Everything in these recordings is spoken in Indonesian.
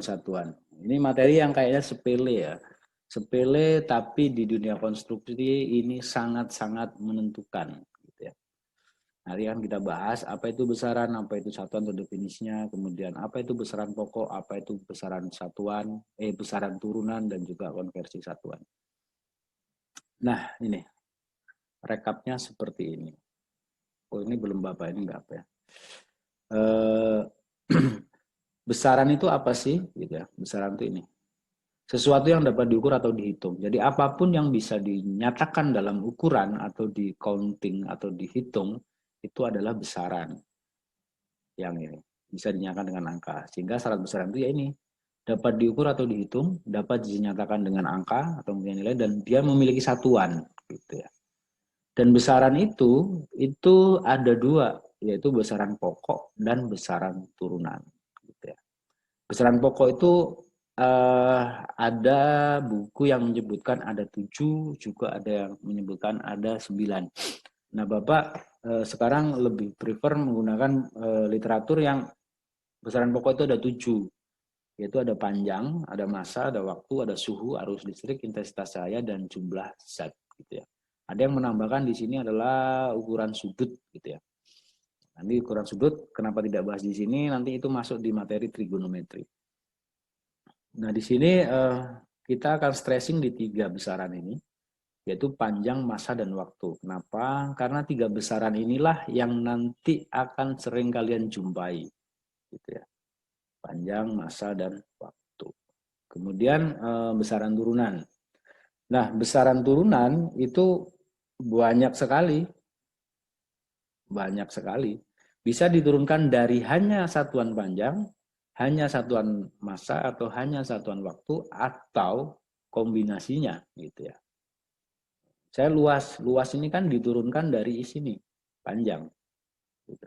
satuan. Ini materi yang kayaknya sepele ya. Sepele tapi di dunia konstruksi ini sangat-sangat menentukan. Gitu ya. Nanti kan kita bahas apa itu besaran, apa itu satuan atau definisinya, kemudian apa itu besaran pokok, apa itu besaran satuan, besaran turunan dan juga konversi satuan. Nah ini rekapnya seperti ini. Oh ini belum Bapak, ini enggak apa ya. Besaran itu apa sih? Gitu ya. Besaran itu ini. Sesuatu yang dapat diukur atau dihitung. Jadi apapun yang bisa dinyatakan dalam ukuran atau di counting atau dihitung itu adalah besaran. Yang ini bisa dinyatakan dengan angka. Sehingga syarat besaran itu ya ini, dapat diukur atau dihitung, dapat dinyatakan dengan angka atau nilai, dan dia memiliki satuan gitu ya. Dan besaran itu ada dua, yaitu besaran pokok dan besaran turunan gitu ya. Besaran pokok itu ada buku yang menyebutkan ada 7, juga ada yang menyebutkan ada 9. Nah, Bapak sekarang lebih prefer menggunakan literatur yang besaran pokok itu ada 7, yaitu ada panjang, ada massa, ada waktu, ada suhu, arus listrik, intensitas cahaya, dan jumlah zat gitu ya. Ada yang menambahkan di sini adalah ukuran sudut gitu ya. Nanti ukuran sudut kenapa tidak bahas di sini, nanti itu masuk di materi trigonometri. Nah, di sini kita akan stressing di 3 besaran ini, yaitu panjang, massa, dan waktu. Kenapa? Karena 3 besaran inilah yang nanti akan sering kalian jumpai, gitu ya. Panjang, massa, dan waktu. Kemudian besaran turunan. Nah, besaran turunan itu banyak sekali. Banyak sekali. Bisa diturunkan dari hanya satuan panjang, hanya satuan massa, atau hanya satuan waktu, atau kombinasinya gitu ya. Saya luas ini kan diturunkan dari sini panjang gitu.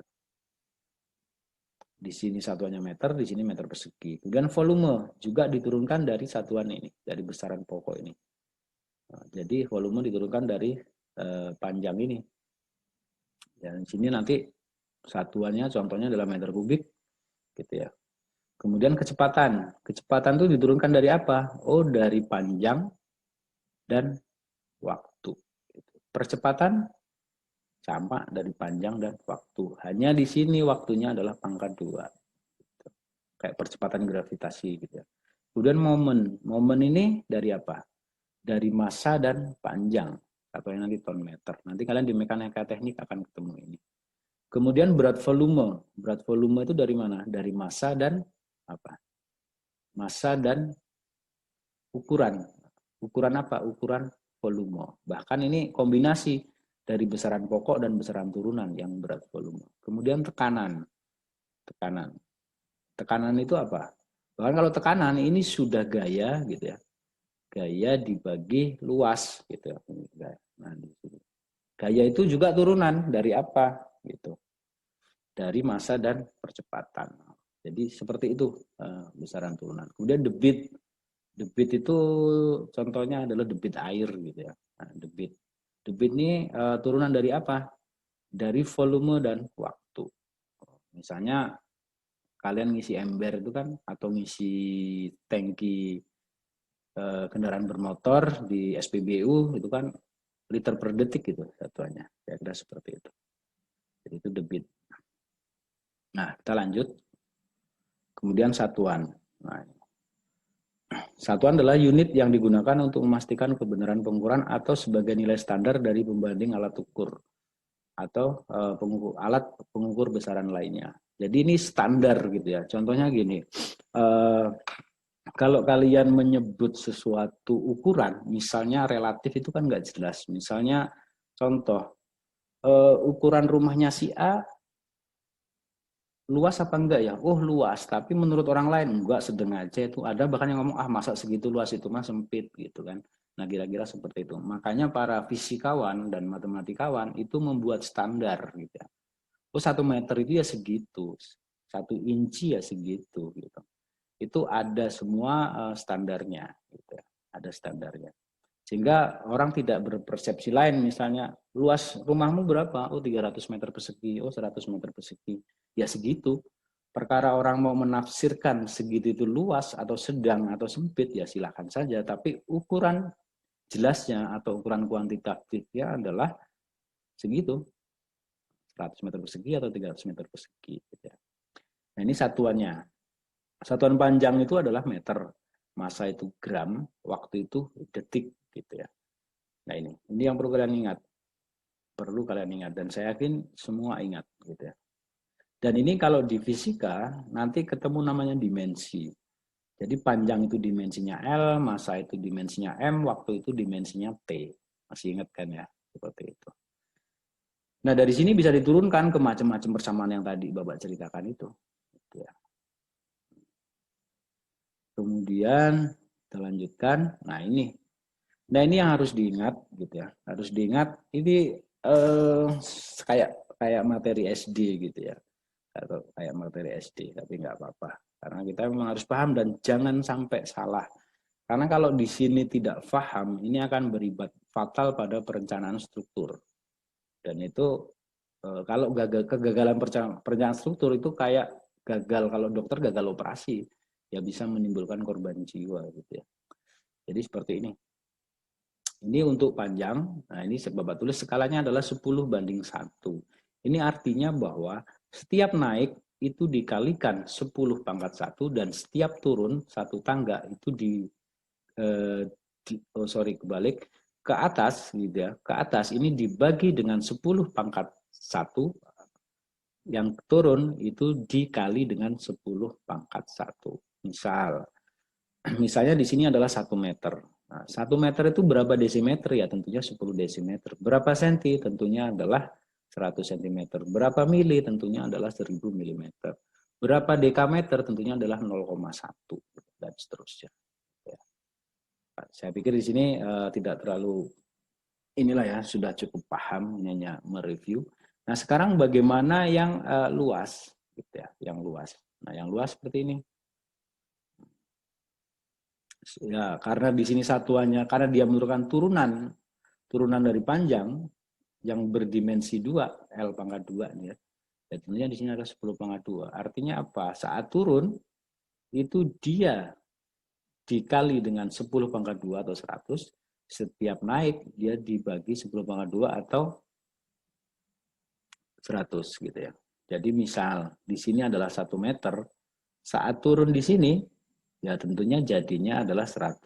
Di sini satuannya meter, di sini meter persegi. Kemudian volume juga diturunkan dari satuan ini, dari besaran pokok ini. Nah, jadi volume diturunkan dari panjang ini. Dan sini nanti satuannya contohnya adalah meter kubik gitu ya. Kemudian kecepatan. Kecepatan itu diturunkan dari apa? Oh, dari panjang dan waktu. Percepatan sama dari panjang dan waktu. Hanya di sini waktunya adalah pangkat 2. Kayak percepatan gravitasi gitu ya. Kemudian momen. Momen ini dari apa? Dari massa dan panjang. Atau yang nanti ton meter. Nanti kalian di mekanika teknik akan ketemu ini. Kemudian berat volume. Berat volume itu dari mana? Dari massa dan apa? Massa dan ukuran. Ukuran apa? Ukuran volume. Bahkan ini kombinasi dari besaran pokok dan besaran turunan yang berat volume. Kemudian tekanan. Tekanan. Tekanan itu apa? Bahkan kalau tekanan ini sudah gaya gitu ya. Gaya dibagi luas gitu ya. Nah, gaya itu juga turunan dari apa gitu. Dari massa dan percepatan. Jadi seperti itu besaran turunan. Kemudian debit. Debit itu contohnya adalah debit air gitu ya. Nah, debit. Debit ini turunan dari apa? Dari volume dan waktu. Misalnya kalian ngisi ember itu kan, atau ngisi tangki kendaraan bermotor di SPBU itu kan liter per detik gitu satuannya. Kira-kira seperti itu. Jadi itu debit. Nah, kita lanjut. Kemudian satuan. Nah, satuan adalah unit yang digunakan untuk memastikan kebenaran pengukuran atau sebagai nilai standar dari pembanding alat ukur atau alat pengukur besaran lainnya. Jadi ini standar gitu ya. Contohnya gini, kalau kalian menyebut sesuatu ukuran, misalnya relatif itu kan nggak jelas. Misalnya contoh, ukuran rumahnya si A luas apa enggak ya? Oh luas, tapi menurut orang lain enggak, sedang aja itu. Ada bahkan yang ngomong, ah masa segitu luas itu mah sempit gitu kan. Nah kira-kira seperti itu. Makanya para fisikawan dan matematikawan itu membuat standar gitu ya. Oh 1 meter itu ya segitu, 1 inci ya segitu gitu. Itu ada semua standarnya gitu ya. Ada standarnya. Sehingga orang tidak berpersepsi lain, misalnya luas rumahmu berapa? Oh 300 meter persegi, oh 100 meter persegi. Ya segitu. perkara orang mau menafsirkan segitu itu luas atau sedang atau sempit ya silakan saja, tapi ukuran jelasnya atau ukuran kuantitatifnya adalah segitu, 100 meter persegi atau 300 meter persegi gitu ya. Nah, ini satuannya. Satuan panjang itu adalah meter, massa itu gram, waktu itu detik gitu ya. Nah, ini yang perlu kalian ingat. Perlu kalian ingat dan saya yakin semua ingat gitu ya. Dan ini kalau di fisika nanti ketemu namanya dimensi. Jadi panjang itu dimensinya L, massa itu dimensinya M, waktu itu dimensinya T. Masih ingat kan ya? Seperti itu. Nah, dari sini bisa diturunkan ke macam-macam persamaan yang tadi Bapak ceritakan itu. Gitu ya. Kemudian kita lanjutkan. Nah, ini. Nah, ini yang harus diingat gitu ya. Harus diingat ini kayak materi SD gitu ya. Atau kayak materi SD, tapi nggak apa-apa. Karena kita memang harus paham dan jangan sampai salah. Karena kalau di sini tidak paham, ini akan beribat fatal pada perencanaan struktur. Dan itu kalau kegagalan perencanaan struktur itu kayak gagal, kalau dokter gagal operasi, ya bisa menimbulkan korban jiwa gitu ya. Jadi seperti ini. Ini untuk panjang, nah ini Bapak tulis skalanya adalah 10:1. Ini artinya bahwa setiap naik itu dikalikan 10⁻⁻1 dan setiap turun satu tangga itu kebalik ke atas gitu ya. Ke atas ini dibagi dengan 10⁻1, yang turun itu dikali dengan 10⁻1. Misalnya di sini adalah 1 meter. Nah, 1 meter itu berapa desimeter ya? Tentunya 10 desimeter. Berapa senti? Tentunya adalah 100 cm. Berapa mili? Tentunya adalah 1000 mm. Berapa dekameter? Tentunya adalah 0,1 dan seterusnya. Ya. Saya pikir di sini tidak terlalu inilah ya, sudah cukup paham, hanya mereview. Nah, sekarang bagaimana yang luas gitu ya, yang luas. Nah, yang luas seperti ini. Ya, karena di sini satuannya, karena dia merupakan turunan dari panjang yang berdimensi 2, L⁻2 nih ya. Dan tentunya di sini ada 10⁻2. Artinya apa? Saat turun itu dia dikali dengan 10⁻2 atau 100, setiap naik dia dibagi 10⁻2 atau 100 gitu ya. Jadi misal di sini adalah 1 meter, saat turun di sini ya tentunya jadinya adalah 100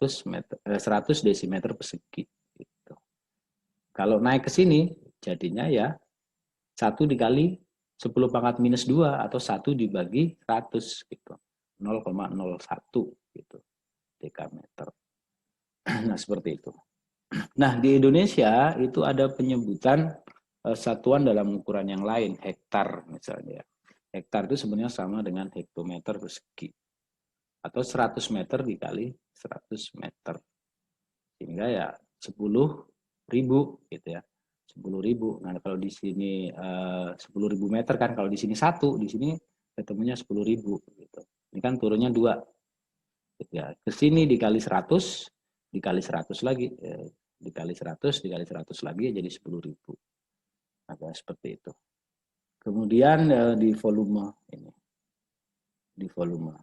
desimeter persegi gitu. Kalau naik ke sini jadinya ya 1 dikali 10⁻⁻2 atau 1 dibagi 100 gitu. 0,01 gitu dekameter. Nah, seperti itu. Nah, di Indonesia itu ada penyebutan satuan dalam ukuran yang lain, hektar misalnya. Hektar itu sebenarnya sama dengan hektometer persegi. Atau 100 meter dikali 100 meter. Sehingga ya 10.000 gitu ya. 10.000. Nah, kalau di sini 10.000 meter kan, kalau di sini 1, di sini ketemunya 10.000 gitu. Ini kan turunnya 2. Gitu ya. Ke sini dikali 100, dikali 100 lagi, dikali 100, dikali 100 lagi jadi 10.000. Nah, seperti itu. Kemudian di volume ini. Di volume.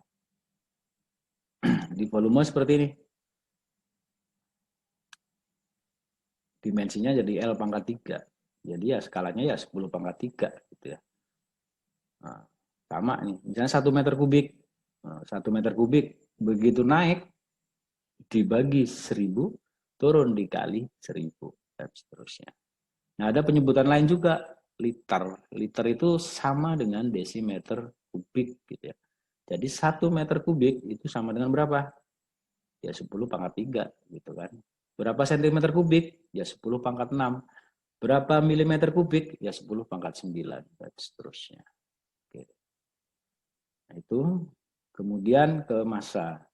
Di volume seperti ini. Dimensinya jadi L⁻3. Jadi ya skalanya ya 10⁻3 gitu ya. Nah, sama nih, misalnya 1 meter kubik. Nah, 1 meter kubik begitu naik dibagi 1000, turun dikali 1000 dan seterusnya. Nah, ada penyebutan lain juga, liter. Liter itu sama dengan desimeter kubik gitu ya. Jadi 1 meter kubik itu sama dengan berapa? Ya 10⁻3 gitu kan. Berapa sentimeter kubik? Ya 10⁻6. Berapa milimeter kubik? Ya 10⁻9 dan seterusnya. Oke. Nah, itu kemudian ke massa.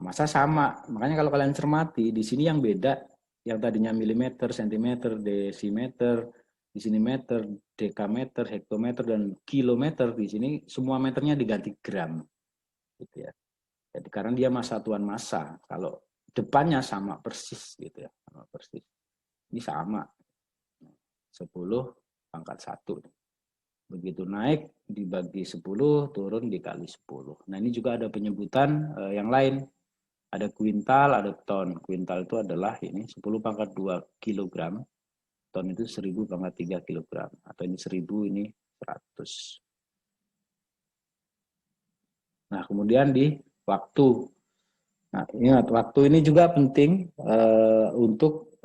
Massa sama. Makanya kalau kalian cermati di sini yang beda, yang tadinya milimeter, sentimeter, desimeter, di sini meter, dekameter, hektometer dan kilometer, di sini semua meternya diganti gram. Gitu ya. Jadi karena dia satuan massa. Kalau depannya sama persis gitu ya, sama persis. Ini sama. 10⁻1. Begitu naik dibagi 10, turun dikali 10. Nah, ini juga ada penyebutan yang lain. Ada kuintal, ada ton. Kuintal itu adalah ini 10 pangkat 2 kilogram. Ton itu 1000 pangkat 3 kilogram. Atau ini 1000, ini 100. Nah, kemudian di waktu. Nah, ingat, waktu ini juga penting untuk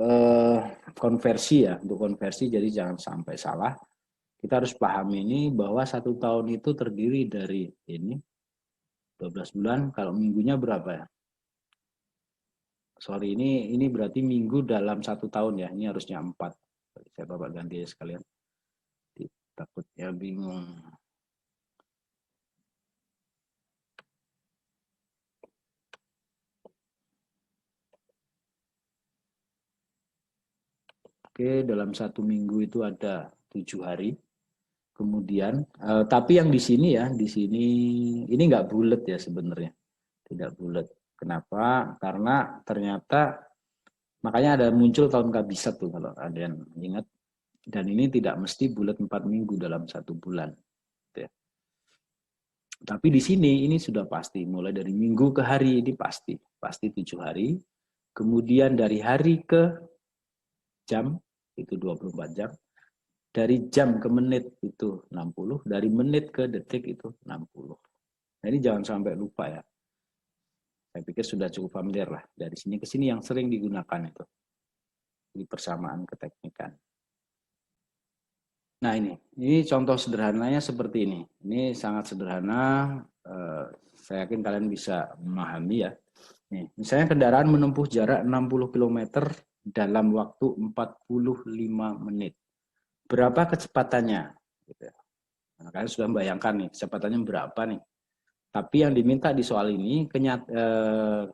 konversi ya. Untuk konversi, jadi jangan sampai salah. Kita harus paham ini bahwa 1 tahun itu terdiri dari ini 12 bulan. Kalau minggunya berapa ya? Sorry, ini berarti minggu dalam 1 tahun ya. Ini harusnya 4. Saya bapak ganti ya sekalian. Takutnya bingung. Oke, dalam 1 minggu itu ada 7 hari. Kemudian, tapi yang di sini ya, di sini ini nggak bulat ya sebenarnya, tidak bulat. Kenapa? Karena ternyata makanya ada muncul tahun kabisat tuh kalau ada yang ingat. Dan ini tidak mesti bulat 4 minggu dalam 1 bulan. Ya. Tapi di sini ini sudah pasti, mulai dari minggu ke hari ini pasti 7 hari. Kemudian dari hari ke jam itu 24 jam. Dari jam ke menit itu 60, dari menit ke detik itu 60. Nah, ini jangan sampai lupa ya. Saya pikir sudah cukup familiar lah. Dari sini ke sini yang sering digunakan itu. Di persamaan keteknikan. Nah, ini contoh sederhananya seperti ini. Ini sangat sederhana. Saya yakin kalian bisa memahami ya. Nih, misalnya kendaraan menempuh jarak 60 km dalam waktu 45 menit. Berapa kecepatannya? Gitu. Nah, kalian sudah membayangkan nih, kecepatannya berapa nih. Tapi yang diminta di soal ini,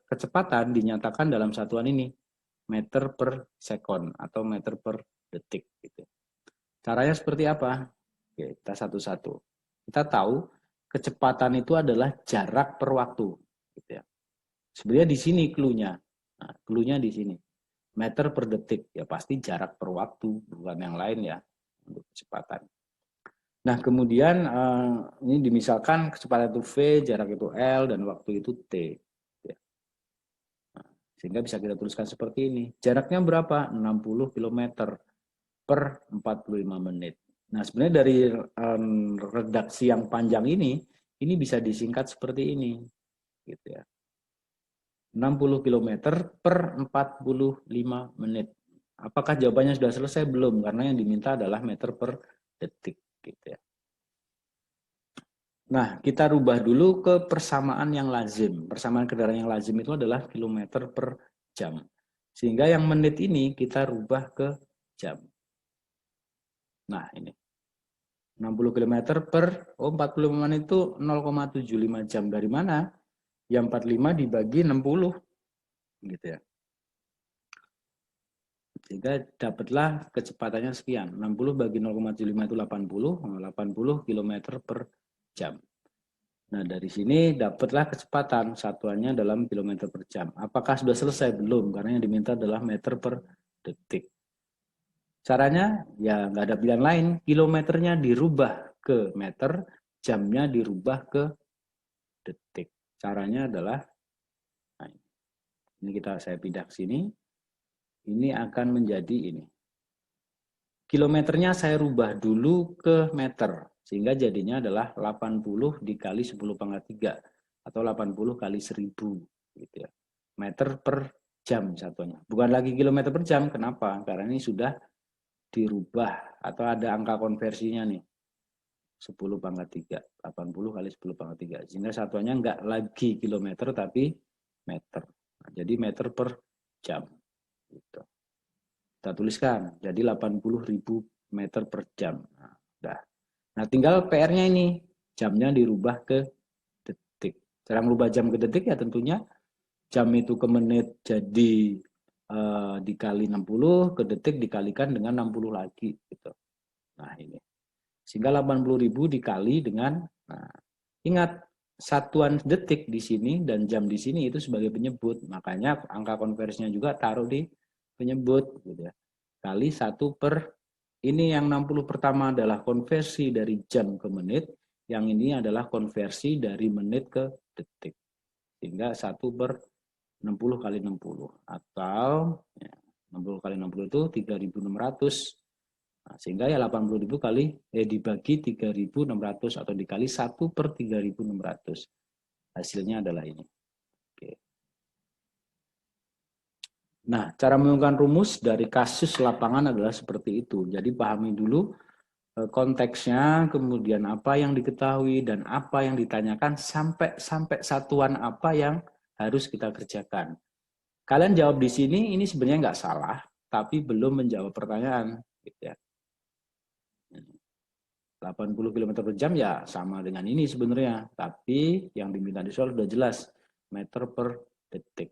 kecepatan dinyatakan dalam satuan ini, meter per sekon atau meter per detik. Gitu. Caranya seperti apa? Oke, kita satu-satu. Kita tahu kecepatan itu adalah jarak per waktu. Gitu ya. Sebenarnya di sini clue-nya. Nah, clue-nya di sini. Meter per detik. Ya pasti jarak per waktu, bukan yang lain ya. Untuk kecepatan. Nah, kemudian ini dimisalkan kecepatan itu V, jarak itu L, dan waktu itu T. Ya. Nah, sehingga bisa kita tuliskan seperti ini. Jaraknya berapa? 60 km per 45 menit. Nah, sebenarnya dari redaksi yang panjang ini bisa disingkat seperti ini. Gitu ya. 60 km per 45 menit. Apakah jawabannya sudah selesai? Belum, karena yang diminta adalah meter per detik. Gitu ya. Nah, kita rubah dulu ke persamaan yang lazim. Persamaan kendaraan yang lazim itu adalah kilometer per jam. Sehingga yang menit ini kita rubah ke jam. Nah, ini. 60 km per 45 menit itu 0,75 jam. Dari mana? Yang 45 dibagi 60. Gitu ya. Sehingga dapatlah kecepatannya sekian. 60 bagi 0,75 itu 80 km per jam. Nah, dari sini dapatlah kecepatan satuannya dalam kilometer per jam. Apakah sudah selesai? Belum, karena yang diminta adalah meter per detik. Caranya, ya nggak ada pilihan lain. Kilometernya dirubah ke meter, jamnya dirubah ke detik. Caranya adalah, nah, ini saya pindah ke sini. Ini akan menjadi ini. Kilometernya saya rubah dulu ke meter. Sehingga jadinya adalah 80 dikali 10 pangkat 3. Atau 80 kali 1000. Gitu ya. Meter per jam satunya. Bukan lagi kilometer per jam. Kenapa? Karena ini sudah dirubah. Atau ada angka konversinya nih. 10 pangkat 3. 80 kali 10 pangkat 3. Sehingga satuannya enggak lagi kilometer tapi meter. Nah, jadi meter per jam. Gitu. Kita tuliskan, jadi 80.000 meter per jam. Nah, udah. Nah, tinggal PR-nya ini, jamnya dirubah ke detik. Cara merubah jam ke detik ya tentunya jam itu ke menit jadi dikali 60, ke detik dikalikan dengan 60 lagi. Gitu. Nah, ini. Sehingga 80.000 dikali dengan, nah, ingat, satuan detik di sini dan jam di sini itu sebagai penyebut. Makanya angka konversinya juga taruh di penyebut. Gitu ya. Kali 1 per Ini yang 60 pertama adalah konversi dari jam ke menit, yang ini adalah konversi dari menit ke detik. Sehingga 1 per 60 kali 60 atau ya, 60 kali 60 itu 3.600. Nah, sehingga ya 80.000 kali dibagi 3.600 atau dikali 1 per 3.600. Hasilnya adalah ini. Oke. Nah, cara menemukan rumus dari kasus lapangan adalah seperti itu. Jadi pahami dulu konteksnya, kemudian apa yang diketahui dan apa yang ditanyakan sampai satuan apa yang harus kita kerjakan. Kalian jawab di sini, ini sebenarnya nggak salah, tapi belum menjawab pertanyaan. Gitu ya. 80 km per jam ya sama dengan ini sebenarnya, tapi yang diminta di soal sudah jelas, meter per detik.